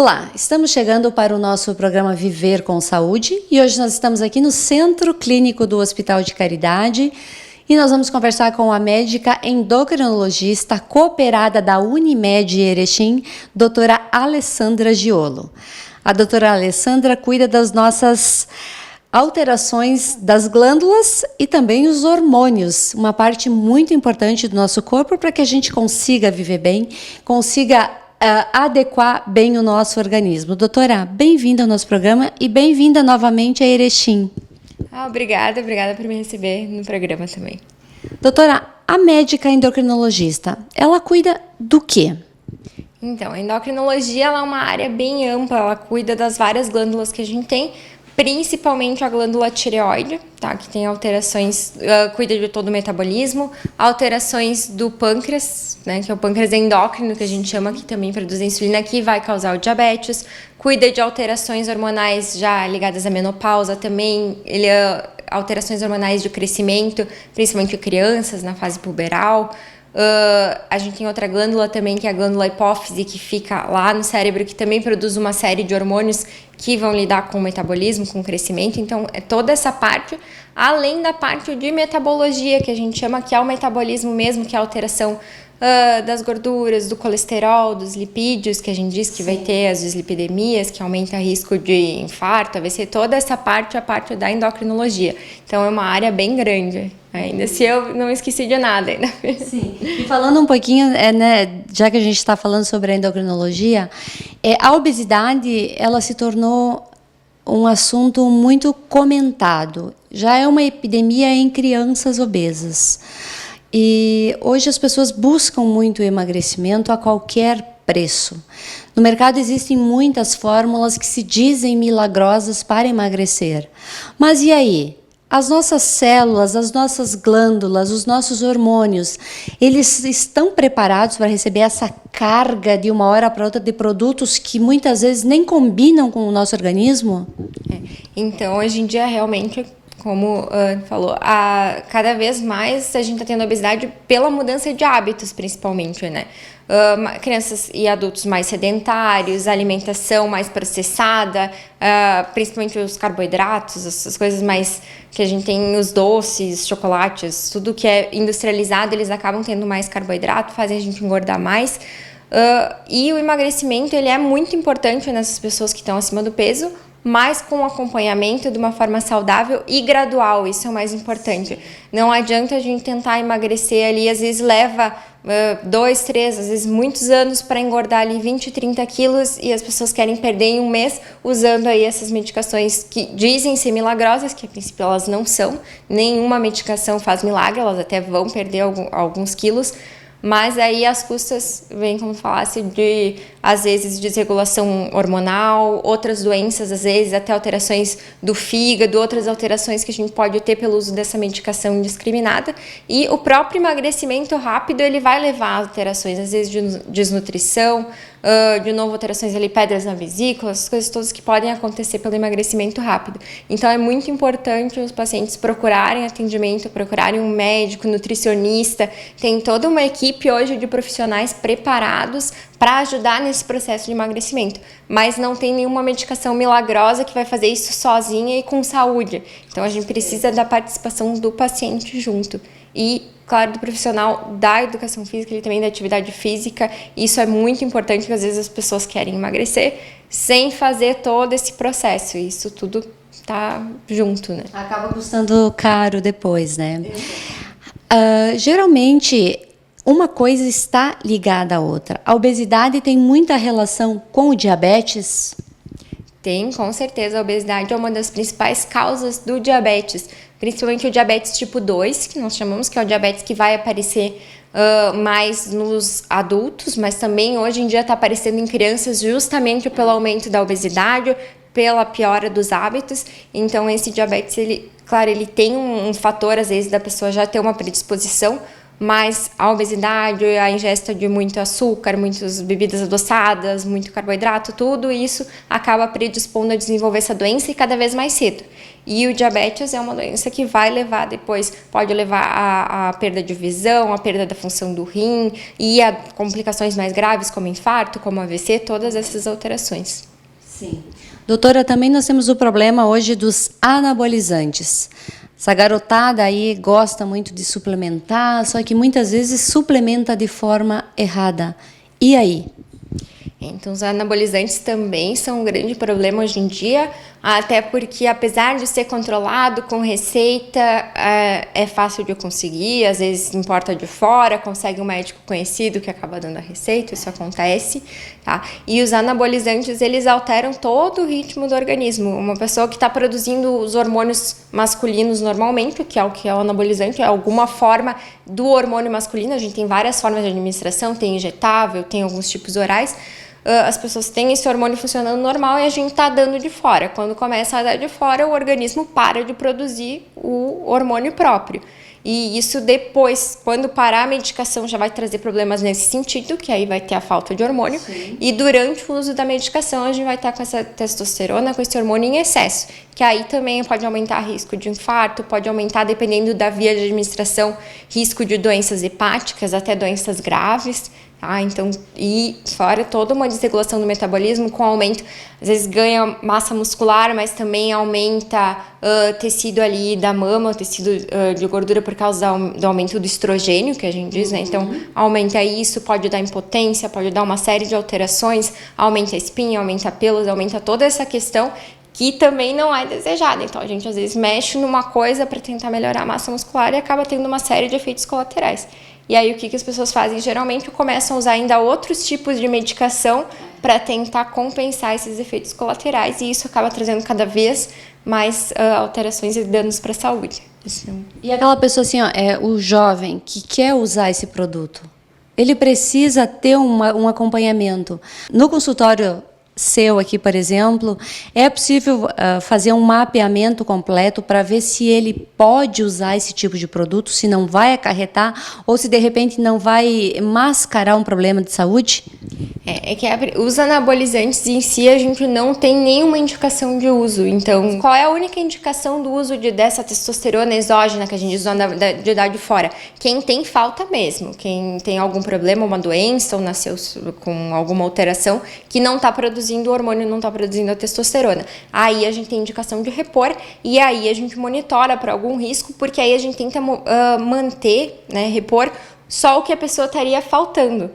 Olá, estamos chegando para o nosso programa Viver com Saúde e hoje nós estamos aqui no Centro Clínico do Hospital de Caridade e nós vamos conversar com a médica endocrinologista cooperada da Unimed Erechim, doutora Alessandra Giolo. A doutora Alessandra cuida das nossas alterações das glândulas e também os hormônios, uma parte muito importante do nosso corpo para que a gente consiga viver bem, consiga adequar bem o nosso organismo. Doutora, bem-vinda ao nosso programa e bem-vinda novamente a Erechim. Obrigada por me receber no programa também. Doutora, a médica endocrinologista, ela cuida do quê? Então, a endocrinologia ela é uma área bem ampla, ela cuida das várias glândulas que a gente tem, principalmente a glândula tireoide, tá? Que tem alterações, cuida de todo o metabolismo, alterações do pâncreas, né? Que é o pâncreas endócrino, que a gente chama, que também produz insulina, que vai causar o diabetes, cuida de alterações hormonais já ligadas à menopausa também, alterações hormonais de crescimento, principalmente em crianças, na fase puberal. A gente tem outra glândula também, que é a glândula hipófise, que fica lá no cérebro, que também produz uma série de hormônios que vão lidar com o metabolismo, com o crescimento. Então, é toda essa parte, além da parte de metabologia, que a gente chama que é o metabolismo mesmo, que é a alteração das gorduras, do colesterol, dos lipídios, que a gente diz que vai ter as dislipidemias, que aumenta o risco de infarto, vai ser toda essa parte, a parte da endocrinologia. Então, é uma área bem grande. Ainda se eu não esqueci de nada ainda. Sim. E falando um pouquinho, já que a gente está falando sobre a endocrinologia, a obesidade ela se tornou um assunto muito comentado. Já é uma epidemia em crianças obesas. E hoje as pessoas buscam muito emagrecimento a qualquer preço. No mercado existem muitas fórmulas que se dizem milagrosas para emagrecer. Mas e aí? As nossas células, as nossas glândulas, os nossos hormônios, eles estão preparados para receber essa carga de uma hora para outra de produtos que muitas vezes nem combinam com o nosso organismo? Então, hoje em dia, realmente, como falou, cada vez mais a gente está tendo obesidade pela mudança de hábitos, principalmente, né? Crianças e adultos mais sedentários, alimentação mais processada, principalmente os carboidratos, essas coisas mais que a gente tem, os doces, chocolates, tudo que é industrializado, eles acabam tendo mais carboidrato, fazem a gente engordar mais. E o emagrecimento ele é muito importante nessas pessoas que estão acima do peso, mas com acompanhamento de uma forma saudável e gradual, isso é o mais importante. Não adianta a gente tentar emagrecer ali, às vezes leva 2, 3, às vezes muitos anos para engordar ali 20, 30 quilos e as pessoas querem perder em um mês usando aí essas medicações que dizem ser milagrosas, que a princípio elas não são, nenhuma medicação faz milagre, elas até vão perder alguns quilos, mas aí as custas vêm, como falasse, de, às vezes, desregulação hormonal, outras doenças, às vezes, até alterações do fígado, outras alterações que a gente pode ter pelo uso dessa medicação indiscriminada. E o próprio emagrecimento rápido, ele vai levar a alterações, às vezes, de desnutrição, de novo, alterações ali, pedras na vesícula, essas coisas todas que podem acontecer pelo emagrecimento rápido. Então, é muito importante os pacientes procurarem atendimento, procurarem um médico, nutricionista. Tem toda uma equipe hoje de profissionais preparados para ajudar nesse processo de emagrecimento, mas não tem nenhuma medicação milagrosa que vai fazer isso sozinha e com saúde. Então, a gente precisa da participação do paciente junto. E, claro, do profissional da educação física e também da atividade física. Isso é muito importante, porque às vezes as pessoas querem emagrecer sem fazer todo esse processo. Isso tudo tá junto, né? Acaba custando caro depois, né? Geralmente, uma coisa está ligada à outra. A obesidade tem muita relação com o diabetes? Tem, com certeza. A obesidade é uma das principais causas do diabetes, principalmente o diabetes tipo 2, que nós chamamos, que é o diabetes que vai aparecer mais nos adultos, mas também hoje em dia está aparecendo em crianças justamente pelo aumento da obesidade, pela piora dos hábitos. Então, esse diabetes, ele tem um fator, às vezes, da pessoa já ter uma predisposição, mas a obesidade, a ingesta de muito açúcar, muitas bebidas adoçadas, muito carboidrato, tudo isso acaba predispondo a desenvolver essa doença e cada vez mais cedo. E o diabetes é uma doença que vai levar depois, pode levar a perda de visão, a perda da função do rim e a complicações mais graves como infarto, como AVC, todas essas alterações. Sim. Doutora, também nós temos o problema hoje dos anabolizantes. Essa garotada aí gosta muito de suplementar, só que muitas vezes suplementa de forma errada. E aí? Então, os anabolizantes também são um grande problema hoje em dia, até porque, apesar de ser controlado com receita, é fácil de conseguir, às vezes importa de fora, consegue um médico conhecido que acaba dando a receita, isso acontece, tá? E os anabolizantes, eles alteram todo o ritmo do organismo. Uma pessoa que está produzindo os hormônios masculinos normalmente, que é o anabolizante, é alguma forma do hormônio masculino, a gente tem várias formas de administração, tem injetável, tem alguns tipos orais. As pessoas têm esse hormônio funcionando normal e a gente está dando de fora. Quando começa a dar de fora, o organismo para de produzir o hormônio próprio. E isso depois, quando parar a medicação, já vai trazer problemas nesse sentido, que aí vai ter a falta de hormônio. Sim. E durante o uso da medicação, a gente vai estar com essa testosterona, com esse hormônio em excesso, que aí também pode aumentar risco de infarto, pode aumentar, dependendo da via de administração, risco de doenças hepáticas, até doenças graves. Então, e fora toda uma desregulação do metabolismo com aumento, às vezes ganha massa muscular, mas também aumenta tecido ali da mama, tecido de gordura por causa do aumento do estrogênio, que a gente diz, né? Então, aumenta isso, pode dar impotência, pode dar uma série de alterações, aumenta a espinha, aumenta pelos, aumenta toda essa questão que também não é desejada. Então, a gente às vezes mexe numa coisa para tentar melhorar a massa muscular e acaba tendo uma série de efeitos colaterais. E aí, o que as pessoas fazem? Geralmente, começam a usar ainda outros tipos de medicação para tentar compensar esses efeitos colaterais, e isso acaba trazendo cada vez mais alterações e danos para a saúde. E aquela pessoa assim, o jovem que quer usar esse produto, ele precisa ter um acompanhamento. No consultório seu aqui, por exemplo, é possível fazer um mapeamento completo para ver se ele pode usar esse tipo de produto, se não vai acarretar ou se de repente não vai mascarar um problema de saúde? Os anabolizantes em si a gente não tem nenhuma indicação de uso. Então, qual é a única indicação do uso dessa testosterona exógena que a gente diz de dar de fora? Quem tem falta mesmo, quem tem algum problema, uma doença ou nasceu com alguma alteração que não está produzindo o hormônio, não está produzindo a testosterona. Aí a gente tem indicação de repor e aí a gente monitora para algum risco, porque aí a gente tenta manter, né, repor só o que a pessoa estaria faltando.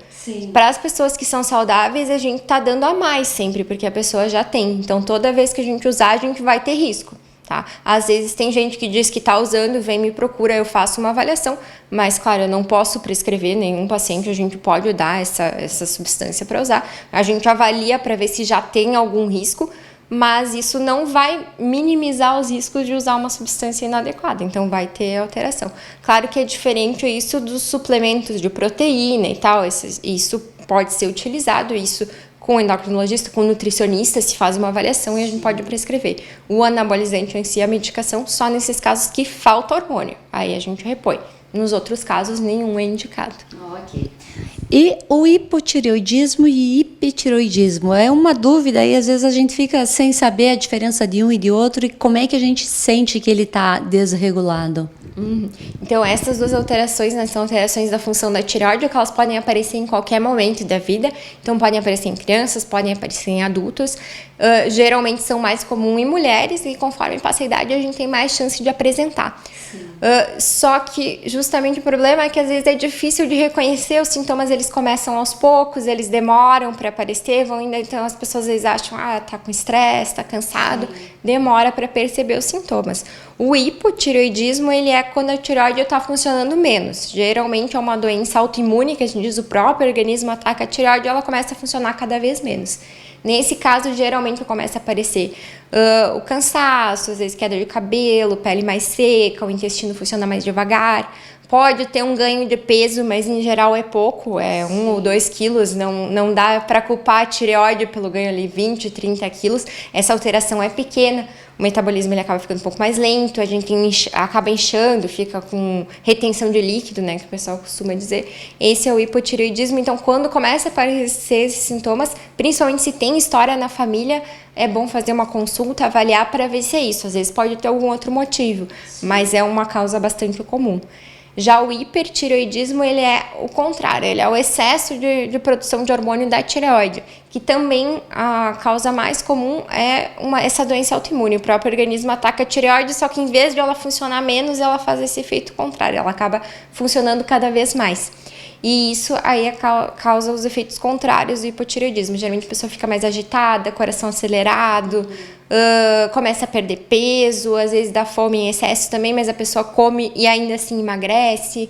Para as pessoas que são saudáveis, a gente está dando a mais sempre, porque a pessoa já tem. Então, toda vez que a gente usar, a gente vai ter risco. Tá? Às vezes tem gente que diz que está usando, vem me procura, eu faço uma avaliação, mas claro, eu não posso prescrever nenhum paciente, a gente pode dar essa substância para usar. A gente avalia para ver se já tem algum risco, mas isso não vai minimizar os riscos de usar uma substância inadequada, então vai ter alteração. Claro que é diferente isso dos suplementos de proteína e tal, isso pode ser utilizado, isso com o endocrinologista, com o nutricionista, se faz uma avaliação e a gente pode prescrever. O anabolizante em si, a medicação, só nesses casos que falta hormônio, aí a gente repõe. Nos outros casos, nenhum é indicado. Ok. E o hipotireoidismo e hipertireoidismo? É uma dúvida e às vezes a gente fica sem saber a diferença de um e de outro e como é que a gente sente que ele está desregulado. Então, essas duas alterações, né, são alterações da função da tireoide, que elas podem aparecer em qualquer momento da vida. Então, podem aparecer em crianças, podem aparecer em adultos. Geralmente são mais comuns em mulheres e conforme passa a idade a gente tem mais chance de apresentar. Só que justamente o problema é que às vezes é difícil de reconhecer os sintomas, eles começam aos poucos, eles demoram para aparecer, então as pessoas às vezes acham, tá com estresse, tá cansado, demora para perceber os sintomas. O hipotireoidismo, ele é quando a tireoide está funcionando menos. Geralmente é uma doença autoimune, que a gente diz o próprio organismo ataca a tireoide e ela começa a funcionar cada vez menos. Nesse caso, geralmente começa a aparecer o cansaço, às vezes queda de cabelo, pele mais seca, o intestino funciona mais devagar. Pode ter um ganho de peso, mas em geral é pouco, 1 ou 2 quilos, não dá para culpar a tireoide pelo ganho ali 20, 30 quilos, essa alteração é pequena. o metabolismo ele acaba ficando um pouco mais lento, a gente acaba inchando, fica com retenção de líquido, né, que o pessoal costuma dizer. Esse é o hipotireoidismo. Então, quando começa a aparecer esses sintomas, principalmente se tem história na família, é bom fazer uma consulta, avaliar para ver se é isso. Às vezes pode ter algum outro motivo, mas é uma causa bastante comum. Já o hipertireoidismo, ele é o contrário, ele é o excesso de produção de hormônio da tireoide, que também a causa mais comum é essa doença autoimune. O próprio organismo ataca a tireoide, só que em vez de ela funcionar menos, ela faz esse efeito contrário, ela acaba funcionando cada vez mais. E isso aí causa os efeitos contrários do hipotireoidismo. Geralmente a pessoa fica mais agitada, coração acelerado, começa a perder peso, às vezes dá fome em excesso também, mas a pessoa come e ainda assim emagrece,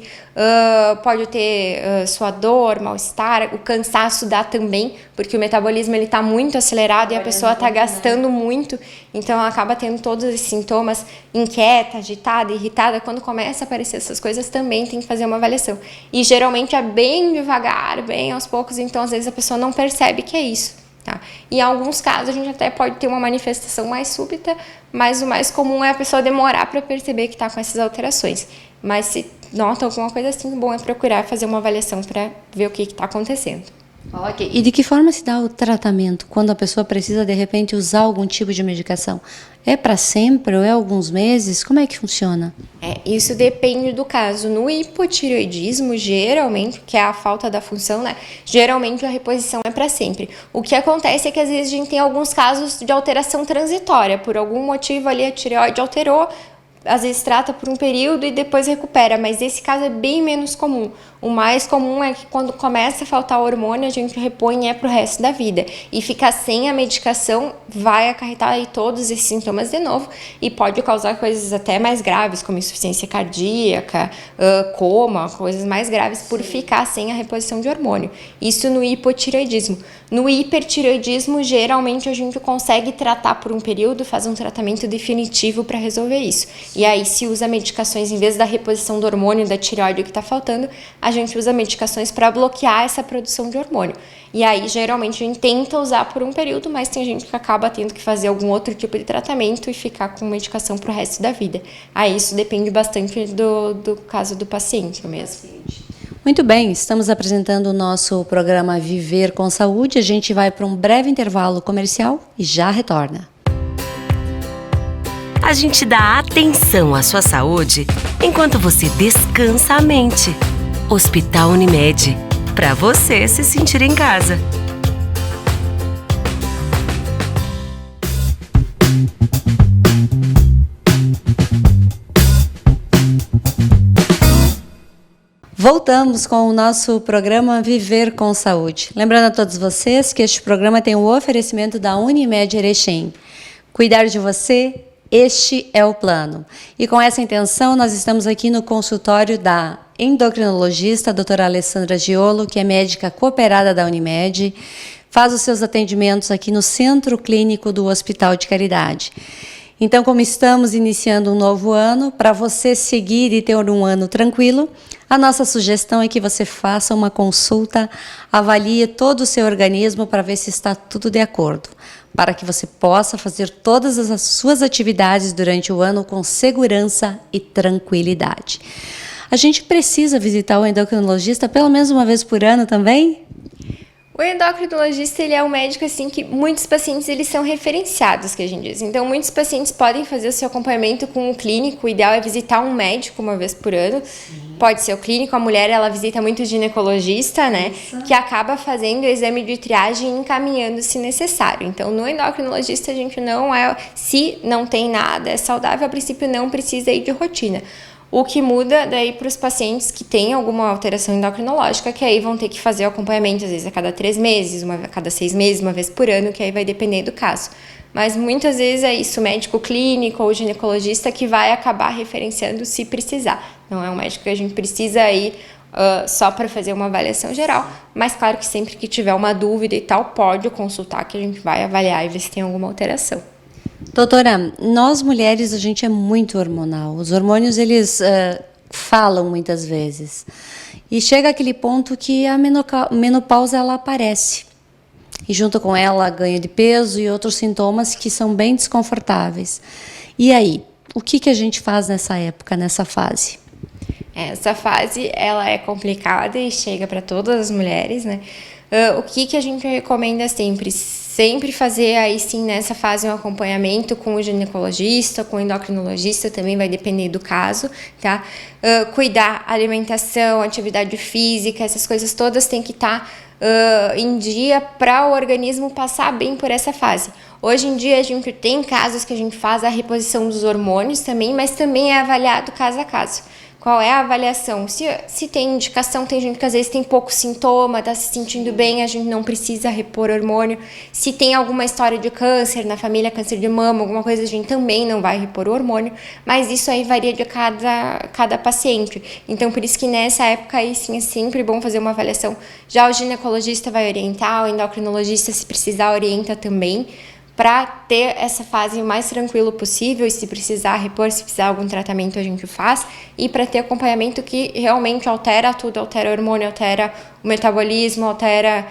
pode ter suador, mal-estar, o cansaço dá também, porque o metabolismo está muito acelerado e a pessoa está gastando muito, então ela acaba tendo todos esses sintomas, inquieta, agitada, irritada. Quando começa a aparecer essas coisas também tem que fazer uma avaliação, e geralmente é bem devagar, bem aos poucos, então às vezes a pessoa não percebe que é isso. Tá? E em alguns casos a gente até pode ter uma manifestação mais súbita, mas o mais comum é a pessoa demorar para perceber que está com essas alterações. Mas se nota alguma coisa assim, bom é procurar fazer uma avaliação para ver o que está acontecendo. Ok. E de que forma se dá o tratamento quando a pessoa precisa, de repente, usar algum tipo de medicação? É para sempre ou é alguns meses? Como é que funciona? Isso depende do caso. No hipotireoidismo, geralmente, que é a falta da função, né? Geralmente a reposição é para sempre. O que acontece é que às vezes a gente tem alguns casos de alteração transitória. Por algum motivo ali a tireoide alterou, às vezes trata por um período e depois recupera, mas esse caso é bem menos comum. O mais comum é que quando começa a faltar hormônio, a gente repõe para o resto da vida. E ficar sem a medicação vai acarretar aí todos esses sintomas de novo e pode causar coisas até mais graves, como insuficiência cardíaca, coma, coisas mais graves por ficar sem a reposição de hormônio. Isso no hipotireoidismo. No hipertireoidismo, geralmente a gente consegue tratar por um período, fazer um tratamento definitivo para resolver isso. E aí se usa medicações, em vez da reposição do hormônio da tireoide que está faltando, a gente usa medicações para bloquear essa produção de hormônio. E aí, geralmente, a gente tenta usar por um período, mas tem gente que acaba tendo que fazer algum outro tipo de tratamento e ficar com medicação para o resto da vida. Aí isso depende bastante do caso do paciente mesmo. Muito bem, estamos apresentando o nosso programa Viver com Saúde. A gente vai para um breve intervalo comercial e já retorna. A gente dá atenção à sua saúde enquanto você descansa a mente. Hospital Unimed, para você se sentir em casa. Voltamos com o nosso programa Viver com Saúde. Lembrando a todos vocês que este programa tem o oferecimento da Unimed Erechim. Cuidar de você, este é o plano. E com essa intenção, nós estamos aqui no consultório da endocrinologista, a doutora Alessandra Giolo, que é médica cooperada da Unimed, faz os seus atendimentos aqui no Centro Clínico do Hospital de Caridade. Então, como estamos iniciando um novo ano, para você seguir e ter um ano tranquilo, a nossa sugestão é que você faça uma consulta, avalie todo o seu organismo para ver se está tudo de acordo, para que você possa fazer todas as suas atividades durante o ano com segurança e tranquilidade. A gente precisa visitar o endocrinologista pelo menos uma vez por ano também? O endocrinologista, ele é um médico assim que muitos pacientes eles são referenciados, que a gente diz. Então, muitos pacientes podem fazer o seu acompanhamento com o clínico. O ideal é visitar um médico uma vez por ano. Sim. Pode ser o clínico, a mulher ela visita muito o ginecologista, né? Isso. Que acaba fazendo o exame de triagem e encaminhando se necessário. Então, no endocrinologista a gente não é, se não tem nada, é saudável, a princípio não precisa ir de rotina. O que muda daí para os pacientes que têm alguma alteração endocrinológica, que aí vão ter que fazer o acompanhamento, às vezes a cada 3 meses, a cada 6 meses, uma vez por ano, que aí vai depender do caso. Mas muitas vezes é isso, o médico clínico ou ginecologista que vai acabar referenciando se precisar. Não é um médico que a gente precisa ir só para fazer uma avaliação geral, mas claro que sempre que tiver uma dúvida e tal, pode consultar que a gente vai avaliar e ver se tem alguma alteração. Doutora, nós mulheres, a gente é muito hormonal. Os hormônios, eles falam muitas vezes. E chega aquele ponto que a menopausa, ela aparece. e junto com ela ganho de peso e outros sintomas que são bem desconfortáveis. E aí, o que a gente faz nessa época, nessa fase? Essa fase, ela é complicada e chega para todas as mulheres, né? O que a gente recomenda sempre? Sempre fazer aí sim nessa fase um acompanhamento com o ginecologista, com o endocrinologista, também vai depender do caso, tá? Cuidar, alimentação, atividade física, essas coisas todas têm que estar em dia para o organismo passar bem por essa fase. Hoje em dia a gente tem casos que a gente faz a reposição dos hormônios também, mas também é avaliado caso a caso. Qual é a avaliação? Se tem indicação, tem gente que às vezes tem pouco sintoma, está se sentindo bem, a gente não precisa repor hormônio. Se tem alguma história de câncer na família, câncer de mama, alguma coisa, a gente também não vai repor o hormônio, mas isso aí varia de cada paciente. Então, por isso que nessa época aí sim é sempre bom fazer uma avaliação. Já o ginecologista vai orientar, o endocrinologista, se precisar, orienta também, para ter essa fase o mais tranquilo possível, e se precisar repor, se precisar algum tratamento a gente faz, e para ter acompanhamento que realmente altera tudo, altera o hormônio, altera o metabolismo, altera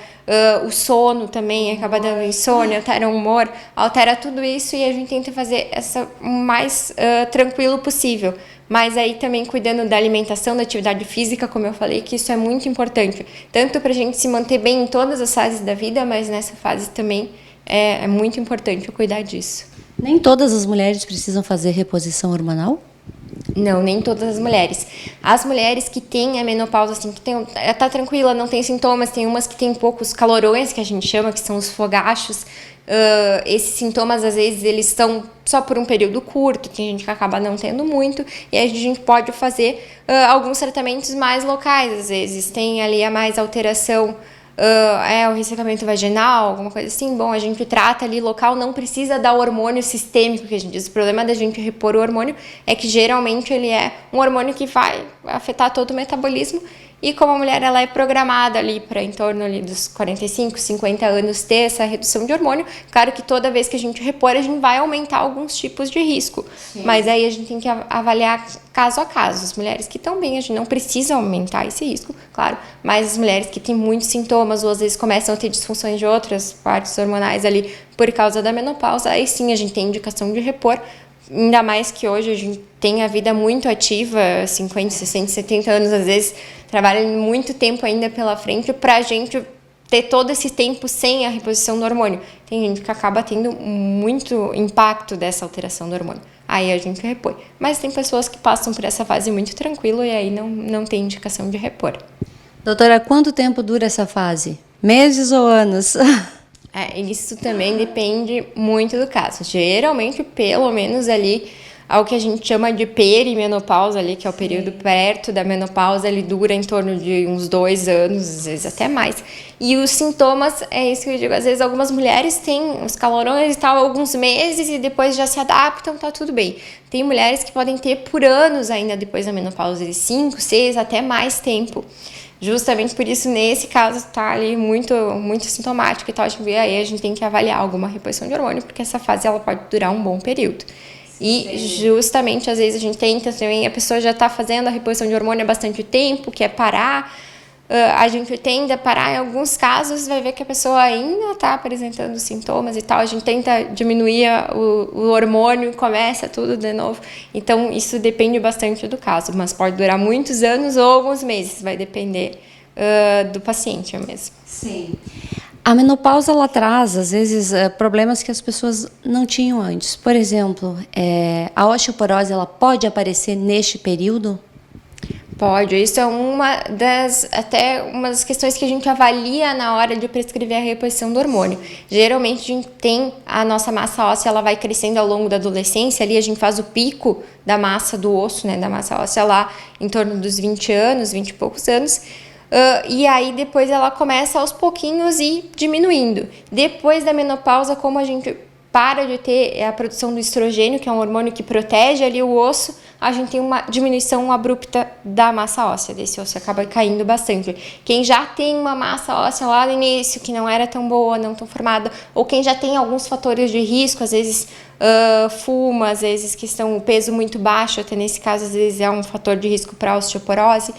o sono também, acaba dando insônia, altera o humor, altera tudo isso, e a gente tenta fazer essa o mais tranquilo possível. Mas aí também cuidando da alimentação, da atividade física, como eu falei, que isso é muito importante, tanto para a gente se manter bem em todas as fases da vida, mas nessa fase também é muito importante eu cuidar disso. Nem todas as mulheres precisam fazer reposição hormonal? Não, nem todas as mulheres. As mulheres que têm a menopausa, assim, que tá tranquila, não tem sintomas, tem umas que têm poucos calorões, que a gente chama, que são os fogachos. Esses sintomas, às vezes, eles estão só por um período curto, tem gente que acaba não tendo muito, e aí a gente pode fazer alguns tratamentos mais locais, às vezes. Tem ali a mais alteração, o ressecamento vaginal, alguma coisa assim, bom, a gente trata ali local, não precisa dar hormônio sistêmico, que a gente diz. O problema da gente repor o hormônio é que geralmente ele é um hormônio que vai afetar todo o metabolismo, e como a mulher ela é programada ali para em torno ali dos 45, 50 anos ter essa redução de hormônio, claro que toda vez que a gente repor, a gente vai aumentar alguns tipos de risco. Sim. Mas aí a gente tem que avaliar caso a caso. As mulheres que estão bem, a gente não precisa aumentar esse risco, claro, mas as mulheres que têm muitos sintomas ou às vezes começam a ter disfunções de outras partes hormonais ali por causa da menopausa, aí sim a gente tem indicação de repor. Ainda mais que hoje a gente tem a vida muito ativa, 50, 60, 70 anos, às vezes trabalha muito tempo ainda pela frente para a gente ter todo esse tempo sem a reposição do hormônio. Tem gente que acaba tendo muito impacto dessa alteração do hormônio. Aí a gente repõe. Mas tem pessoas que passam por essa fase muito tranquilo e aí não tem indicação de repor. Doutora, quanto tempo dura essa fase? Meses ou anos? Isso também depende muito do caso. Geralmente, pelo menos ali, ao que a gente chama de perimenopausa ali, que é o período perto da menopausa, ele dura em torno de uns 2 anos, às vezes até mais. E os sintomas, é isso que eu digo, às vezes algumas mulheres têm os calorões e tal, alguns meses e depois já se adaptam, tá tudo bem. Tem mulheres que podem ter por anos ainda depois da menopausa, de 5, 6, até mais tempo. Justamente por isso, nesse caso, tá ali muito, muito sintomático e tal, aí a gente tem que avaliar alguma reposição de hormônio, porque essa fase ela pode durar um bom período. E justamente, às vezes, a gente tenta também, a pessoa já está fazendo a reposição de hormônio há bastante tempo, quer parar, a gente tende a parar. Em alguns casos, vai ver que a pessoa ainda está apresentando sintomas e tal, a gente tenta diminuir o hormônio e começa tudo de novo. Então, isso depende bastante do caso, mas pode durar muitos anos ou alguns meses, vai depender do paciente mesmo. Sim. A menopausa, ela traz, às vezes, problemas que as pessoas não tinham antes. Por exemplo, a osteoporose, ela pode aparecer neste período? Pode. Isso é uma das questões que a gente avalia na hora de prescrever a reposição do hormônio. Geralmente, a gente tem a nossa massa óssea, ela vai crescendo ao longo da adolescência. Ali a gente faz o pico da massa do osso, né, da massa óssea lá em torno dos 20 anos, 20 e poucos anos. E aí depois ela começa aos pouquinhos ir diminuindo. Depois da menopausa, como a gente para de ter a produção do estrogênio, que é um hormônio que protege ali o osso, a gente tem uma diminuição abrupta da massa óssea, desse osso acaba caindo bastante. Quem já tem uma massa óssea lá no início, que não era tão boa, não tão formada, ou quem já tem alguns fatores de risco, às vezes fuma, às vezes que estão o peso muito baixo, até nesse caso às vezes é um fator de risco para osteoporose,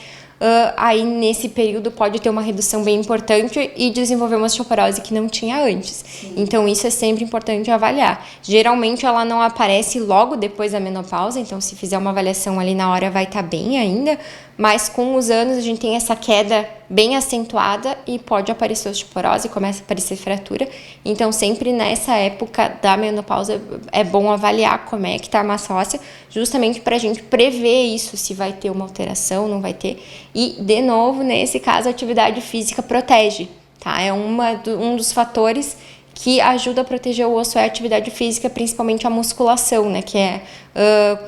aí nesse período pode ter uma redução bem importante e desenvolver uma osteoporose que não tinha antes. Sim. Então isso é sempre importante avaliar. Geralmente ela não aparece logo depois da menopausa, então se fizer uma avaliação ali na hora vai estar bem ainda, mas com os anos a gente tem essa queda bem acentuada e pode aparecer osteoporose, começa a aparecer fratura. Então sempre nessa época da menopausa é bom avaliar como é que está a massa óssea, justamente para a gente prever isso, se vai ter uma alteração, não vai ter. E, de novo, nesse caso, a atividade física protege, tá? É um dos fatores que ajuda a proteger o osso é a atividade física, principalmente a musculação, né? Que é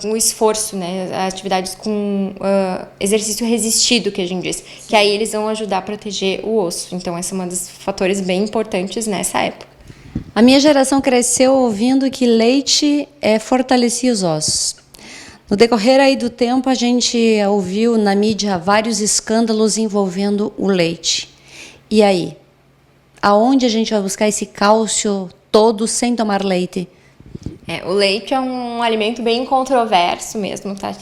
o esforço, né? Atividades com exercício resistido, que a gente diz. Sim. Que aí eles vão ajudar a proteger o osso. Então, esse é um dos fatores bem importantes nessa época. A minha geração cresceu ouvindo que leite fortalecia os ossos. No decorrer aí do tempo, a gente ouviu na mídia vários escândalos envolvendo o leite. E aí? Aonde a gente vai buscar esse cálcio todo sem tomar leite? O leite é um alimento bem controverso mesmo, tá?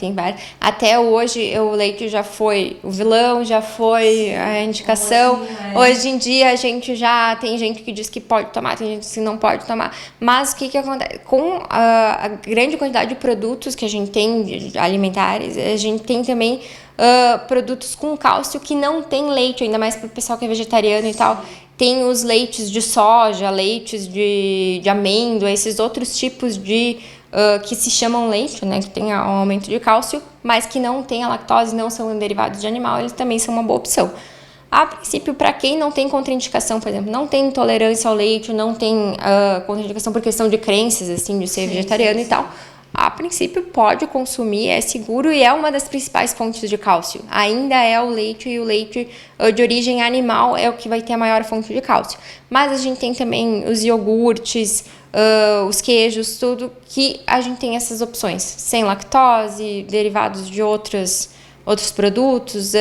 Até hoje o leite já foi o vilão, já foi a indicação. Hoje em dia a gente já tem gente que diz que pode tomar, tem gente que não pode tomar. Mas o que acontece? Com a grande quantidade de produtos que a gente tem, alimentares, a gente tem também produtos com cálcio que não tem leite, ainda mais para o pessoal que é vegetariano e tal. Tem os leites de soja, leites de amêndoa, esses outros tipos de que se chamam leite, né, que tem um aumento de cálcio, mas que não tem a lactose, não são derivados de animal, eles também são uma boa opção. A princípio, para quem não tem contraindicação, por exemplo, não tem intolerância ao leite, não tem contraindicação por questão de crenças, assim, de ser vegetariano e tal, a princípio pode consumir, é seguro e é uma das principais fontes de cálcio. Ainda é o leite, e o leite de origem animal é o que vai ter a maior fonte de cálcio. Mas a gente tem também os iogurtes, os queijos, tudo que a gente tem essas opções. Sem lactose, derivados de outros produtos.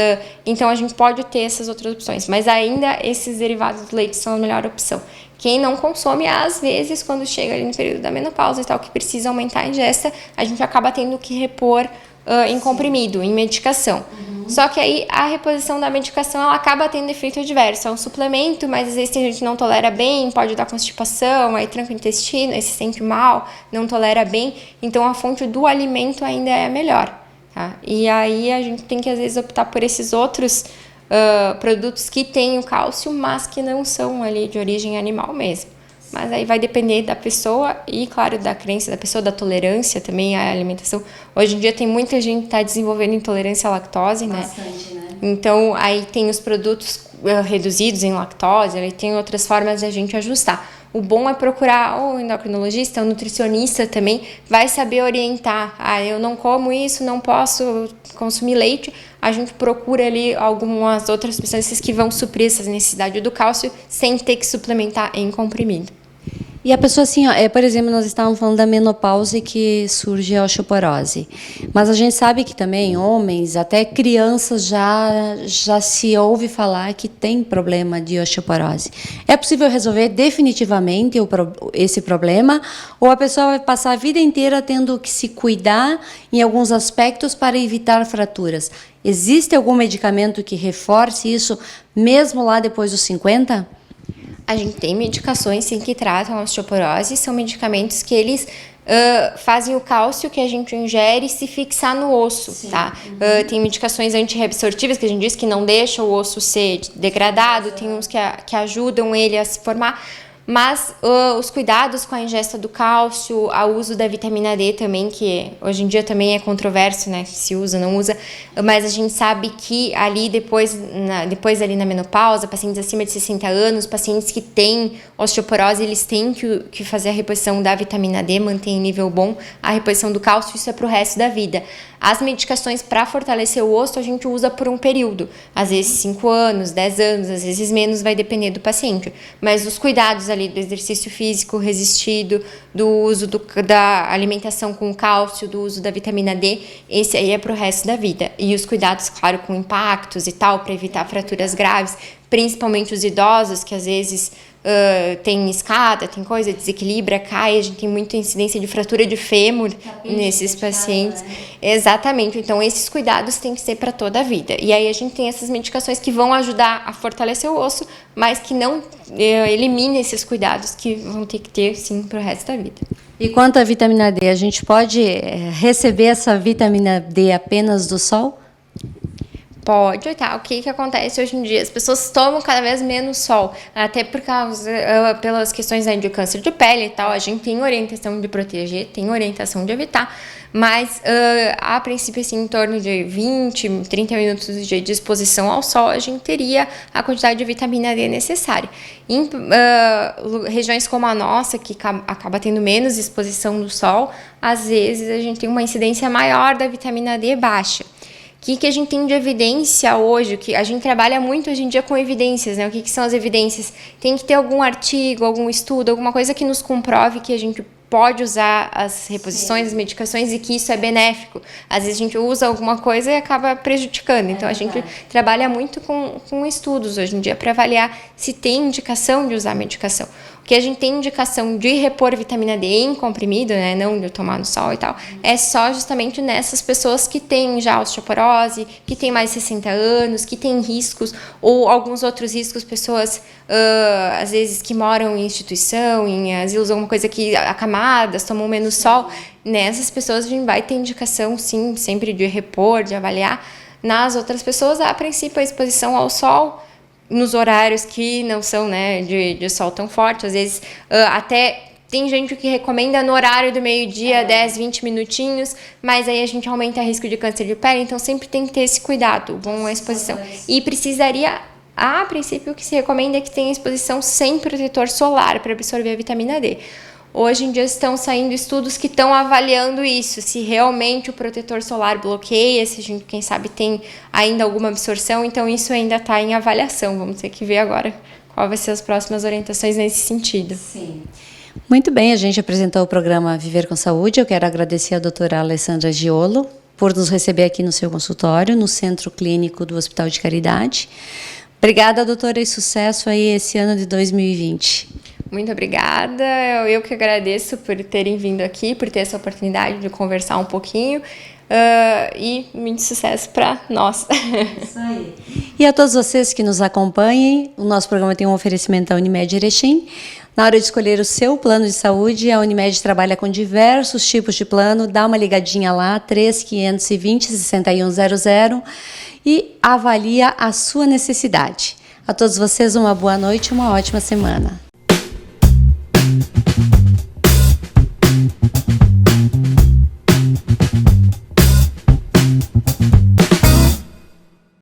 Então a gente pode ter essas outras opções. Mas ainda esses derivados do leite são a melhor opção. Quem não consome, às vezes, quando chega ali no período da menopausa e tal, que precisa aumentar a ingesta, a gente acaba tendo que repor em comprimido, em medicação. Uhum. Só que aí a reposição da medicação ela acaba tendo efeito adverso. É um suplemento, mas às vezes tem gente que não tolera bem, pode dar constipação, aí tranca o intestino, aí se sente mal, não tolera bem. Então a fonte do alimento ainda é a melhor. Tá? E aí a gente tem que às vezes optar por esses outros produtos que têm o cálcio, mas que não são ali de origem animal mesmo. Mas aí vai depender da pessoa e, claro, da crença da pessoa, da tolerância também à alimentação. Hoje em dia tem muita gente que está desenvolvendo intolerância à lactose, bastante, né? Então aí tem os produtos reduzidos em lactose, aí tem outras formas de a gente ajustar. O bom é procurar o endocrinologista, o nutricionista também, vai saber orientar. Eu não como isso, não posso consumir leite. A gente procura ali algumas outras substâncias que vão suprir essa necessidade do cálcio sem ter que suplementar em comprimido. E a pessoa assim, por exemplo, nós estávamos falando da menopausa e que surge a osteoporose. Mas a gente sabe que também homens, até crianças já se ouve falar que tem problema de osteoporose. É possível resolver definitivamente esse problema ou a pessoa vai passar a vida inteira tendo que se cuidar em alguns aspectos para evitar fraturas? Existe algum medicamento que reforce isso mesmo lá depois dos 50? A gente tem medicações sim que tratam a osteoporose, são medicamentos que eles fazem o cálcio que a gente ingere se fixar no osso, sim. Tá? Tem medicações antirreabsortivas que a gente diz que não deixam o osso ser degradado, tem uns que ajudam ele a se formar, mas os cuidados com a ingesta do cálcio, o uso da vitamina D também, que hoje em dia também é controverso, né? Se usa, não usa, mas a gente sabe que ali depois ali na menopausa, pacientes acima de 60 anos, pacientes que têm osteoporose, eles têm que fazer a reposição da vitamina D, manter em nível bom a reposição do cálcio, isso é para o resto da vida. As medicações para fortalecer o osso a gente usa por um período, às vezes 5 anos, 10 anos, às vezes menos, vai depender do paciente. Mas os cuidados ali do exercício físico resistido, do uso da alimentação com cálcio, do uso da vitamina D, esse aí é para o resto da vida. E os cuidados, claro, com impactos e tal, para evitar fraturas graves, principalmente os idosos que às vezes tem escada, tem coisa, desequilibra, cai, a gente tem muita incidência de fratura de fêmur nesses pacientes. Né? Exatamente, então esses cuidados têm que ser para toda a vida. E aí a gente tem essas medicações que vão ajudar a fortalecer o osso, mas que não eliminem esses cuidados que vão ter que ter, sim, para o resto da vida. E quanto à vitamina D, a gente pode receber essa vitamina D apenas do sol? Pode, tá? O que acontece hoje em dia? As pessoas tomam cada vez menos sol, até por causa, pelas questões de câncer de pele e tal, a gente tem orientação de proteger, tem orientação de evitar, mas a princípio, assim, em torno de 20, 30 minutos de exposição ao sol, a gente teria a quantidade de vitamina D necessária. Em regiões como a nossa, que acaba tendo menos exposição do sol, às vezes a gente tem uma incidência maior da vitamina D baixa. O que a gente tem de evidência hoje? Que a gente trabalha muito hoje em dia com evidências, né? O que são as evidências? Tem que ter algum artigo, algum estudo, alguma coisa que nos comprove que a gente pode usar as reposições, as medicações e que isso é benéfico. Às vezes a gente usa alguma coisa e acaba prejudicando. Então, a gente trabalha muito com estudos hoje em dia para avaliar se tem indicação de usar a medicação. O que a gente tem indicação de repor vitamina D em comprimido, né, não de tomar no sol e tal, é só justamente nessas pessoas que têm já osteoporose, que têm mais de 60 anos, que têm riscos, ou alguns outros riscos, pessoas, às vezes, que moram em instituição, em asilos, alguma coisa que acamadas, tomam menos sol. Nessas pessoas a gente vai ter indicação, sim, sempre de repor, de avaliar. Nas outras pessoas, a princípio, a exposição ao sol, nos horários que não são, né, de sol tão forte, às vezes até tem gente que recomenda no horário do meio-dia, 10, 20 minutinhos, mas aí a gente aumenta o risco de câncer de pele, então sempre tem que ter esse cuidado, bom, a exposição. E precisaria, a princípio, o que se recomenda é que tenha exposição sem protetor solar para absorver a vitamina D. Hoje em dia estão saindo estudos que estão avaliando isso, se realmente o protetor solar bloqueia, se a gente, quem sabe, tem ainda alguma absorção, então isso ainda está em avaliação. Vamos ter que ver agora qual vai ser as próximas orientações nesse sentido. Sim. Muito bem, a gente apresentou o programa Viver com Saúde. Eu quero agradecer a doutora Alessandra Giolo por nos receber aqui no seu consultório, no Centro Clínico do Hospital de Caridade. Obrigada, doutora, e sucesso aí esse ano de 2020. Muito obrigada, eu que agradeço por terem vindo aqui, por ter essa oportunidade de conversar um pouquinho e muito sucesso para nós. Isso aí. E a todos vocês que nos acompanhem, o nosso programa tem um oferecimento da Unimed Erechim. Na hora de escolher o seu plano de saúde, a Unimed trabalha com diversos tipos de plano. Dá uma ligadinha lá, 3520-6100 e avalia a sua necessidade. A todos vocês, uma boa noite e uma ótima semana.